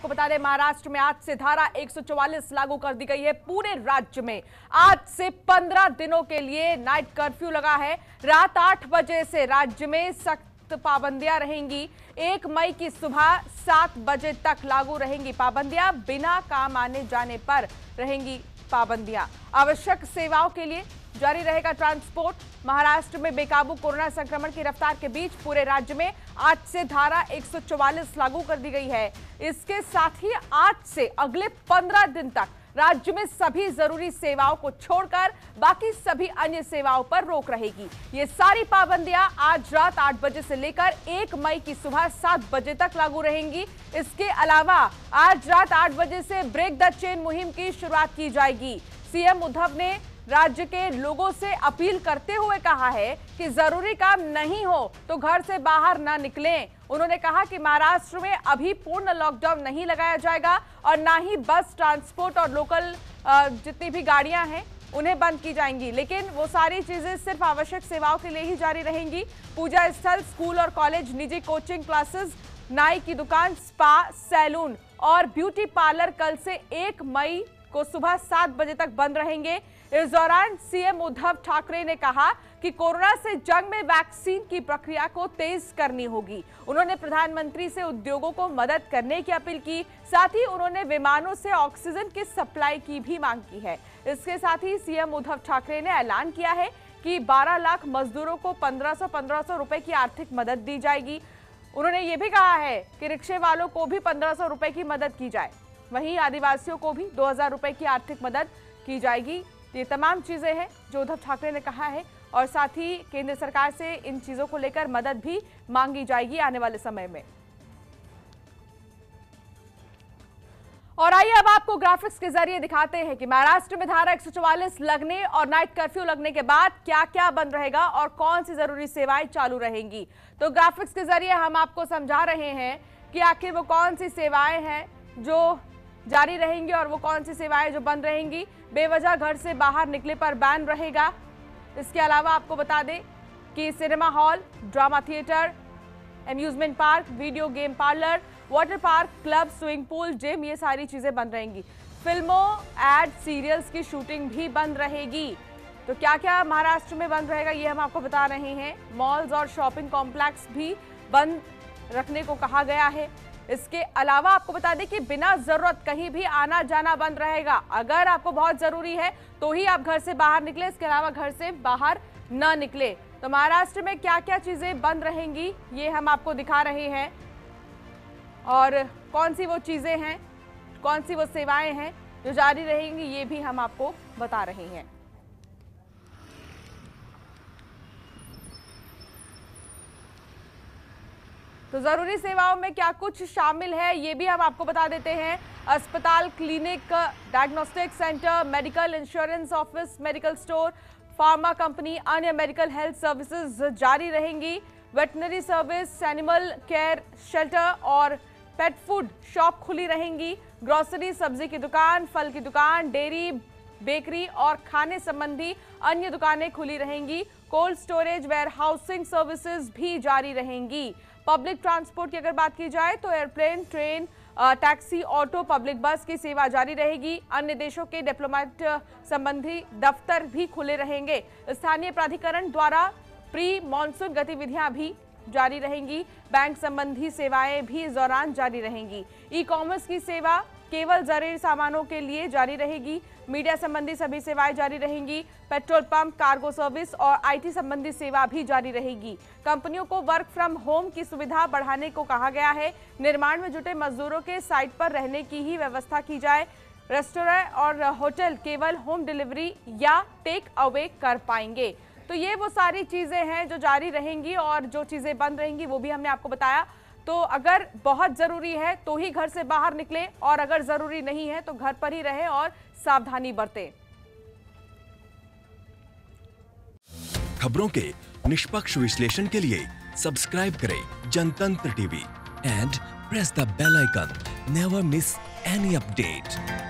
आपको बता दें, महाराष्ट्र में आज से धारा 144 लागू कर दी गई है। पूरे राज्य में आज से 15 दिनों के लिए नाइट कर्फ्यू लगा है। रात 8 बजे से राज्य में सख्त पाबंदियां रहेंगी। 1 मई की सुबह 7 बजे तक लागू रहेंगी पाबंदियां। बिना काम आने जाने पर रहेंगी पाबंदियां। आवश्यक सेवाओं के लिए जारी रहेगा ट्रांसपोर्ट। महाराष्ट्र में बेकाबू कोरोना संक्रमण की रफ्तार के बीच पूरे राज्य में आज से धारा 144 लागू कर दी गई है। इसके साथ ही आज से अगले 15 दिन तक राज्य में सभी जरूरी सेवाओं को छोड़कर बाकी सभी अन्य सेवाओं पर रोक रहेगी। ये सारी पाबंदियां आज रात 8 बजे से लेकर 1 मई की सुबह 7 बजे तक लागू रहेंगी। इसके अलावा आज रात 8 बजे से ब्रेक द चेन मुहिम की शुरुआत की जाएगी। सीएम उद्धव ने राज्य के लोगों से अपील करते हुए कहा है कि जरूरी काम नहीं हो तो घर से बाहर ना निकलें। उन्होंने कहा कि महाराष्ट्र में अभी पूर्ण लॉकडाउन नहीं लगाया जाएगा और ना ही बस, ट्रांसपोर्ट और लोकल जितनी भी गाड़ियां हैं उन्हें बंद की जाएंगी, लेकिन वो सारी चीजें सिर्फ आवश्यक सेवाओं के लिए ही जारी रहेंगी। पूजा स्थल, स्कूल और कॉलेज, निजी कोचिंग क्लासेस, नाई की दुकान, स्पा, सैलून और ब्यूटी पार्लर कल से 1 मई को सुबह 7 बजे तक बंद रहेंगे। इस दौरान सीएम उद्धव ठाकरे ने कहा कि कोरोना से जंग में वैक्सीन की प्रक्रिया को तेज करनी होगी। उन्होंने प्रधानमंत्री से उद्योगों को मदद करने की अपील की। साथ ही उन्होंने विमानों से ऑक्सीजन की सप्लाई की भी मांग की है। इसके साथ ही सीएम उद्धव ठाकरे ने ऐलान किया है कि 12 लाख मजदूरों को 1500 रुपए की आर्थिक मदद दी जाएगी। उन्होंने ये भी कहा है कि रिक्शे वालों को भी 1500 रुपए की मदद की जाए। वहीं आदिवासियों को भी 2000 रुपए की आर्थिक मदद की जाएगी। ये तमाम चीजें हैं जो उद्धव ठाकरे ने कहा है और साथ ही केंद्र सरकार से इन चीजों को लेकर मदद भी मांगी जाएगी आने वाले समय में। और आइए अब आपको ग्राफिक्स के जरिए दिखाते हैं कि महाराष्ट्र में धारा 144 लगने और नाइट कर्फ्यू लगने के बाद क्या क्या बंद रहेगा और कौन सी जरूरी सेवाएं चालू रहेंगी। तो ग्राफिक्स के जरिए हम आपको समझा रहे हैं कि आखिर वो कौन सी सेवाएं हैं जो जारी रहेंगी और वो कौन सी सेवाएं जो बंद रहेंगी। बेवजह घर से बाहर निकले पर बैन रहेगा। इसके अलावा आपको बता दें कि cinema hall, drama theatre, amusement park, video game parlour, water park, club, swimming pool, gym, ये सारी चीजें बंद रहेंगी। फिल्मों, एड, सीरियल्स की शूटिंग भी बंद रहेगी। तो क्या क्या महाराष्ट्र में बंद रहेगा ये हम आपको बता रहे हैं। मॉल्स और शॉपिंग कॉम्प्लेक्स भी बंद रखने को कहा गया है। इसके अलावा आपको बता दें कि बिना जरूरत कहीं भी आना जाना बंद रहेगा। अगर आपको बहुत जरूरी है तो ही आप घर से बाहर निकले, इसके अलावा घर से बाहर न निकले। तो महाराष्ट्र में क्या क्या चीजें बंद रहेंगी ये हम आपको दिखा रहे हैं और कौन सी वो चीजें हैं, कौन सी वो सेवाएं हैं जो जारी रहेंगी ये भी हम आपको बता रहे हैं। तो जरूरी सेवाओं में क्या कुछ शामिल है ये भी हम आपको बता देते हैं। अस्पताल, clinic, diagnostic centre, medical insurance office, medical store, pharma company, अन्य मेडिकल हेल्थ सर्विसेज जारी रहेंगी। Veterinary service, animal care shelter और पेट फूड शॉप खुली रहेंगी। ग्रोसरी, सब्जी की दुकान, फल की दुकान, डेयरी, बेकरी और खाने संबंधी अन्य दुकानें खुली रहेंगी। Cold storage, warehousing services भी जारी रहेंगी। पब्लिक ट्रांसपोर्ट की अगर बात की जाए तो airplane, train, taxi, auto, public बस की सेवा जारी रहेगी। अन्य देशों के डिप्लोमेट संबंधी दफ्तर भी खुले रहेंगे। स्थानीय प्राधिकरण द्वारा प्री मॉनसून गतिविधियां भी जारी रहेंगी। बैंक संबंधी सेवाएं भी इस दौरान जारी रहेंगी। ई कॉमर्स की सेवा केवल जरूरी सामानों के लिए जारी रहेगी। मीडिया संबंधी सभी सेवाएं जारी रहेंगी। पेट्रोल पंप, कार्गो सर्विस और आईटी संबंधी सेवा भी जारी रहेगी। कंपनियों को वर्क फ्रॉम होम की सुविधा बढ़ाने को कहा गया है। निर्माण में जुटे मजदूरों के साइट पर रहने की ही व्यवस्था की जाए। रेस्टोरेंट और होटल केवल होम डिलीवरी या टेक अवे कर पाएंगे। तो ये वो सारी चीजें हैं जो जारी रहेंगी और जो चीजें बंद रहेंगी वो भी हमने आपको बताया। तो अगर बहुत जरूरी है तो ही घर से बाहर निकले और अगर जरूरी नहीं है तो घर पर ही रहे और सावधानी बरतें। खबरों के निष्पक्ष विश्लेषण के लिए सब्सक्राइब करें Jantantra TV and press the bell icon. Never miss any update.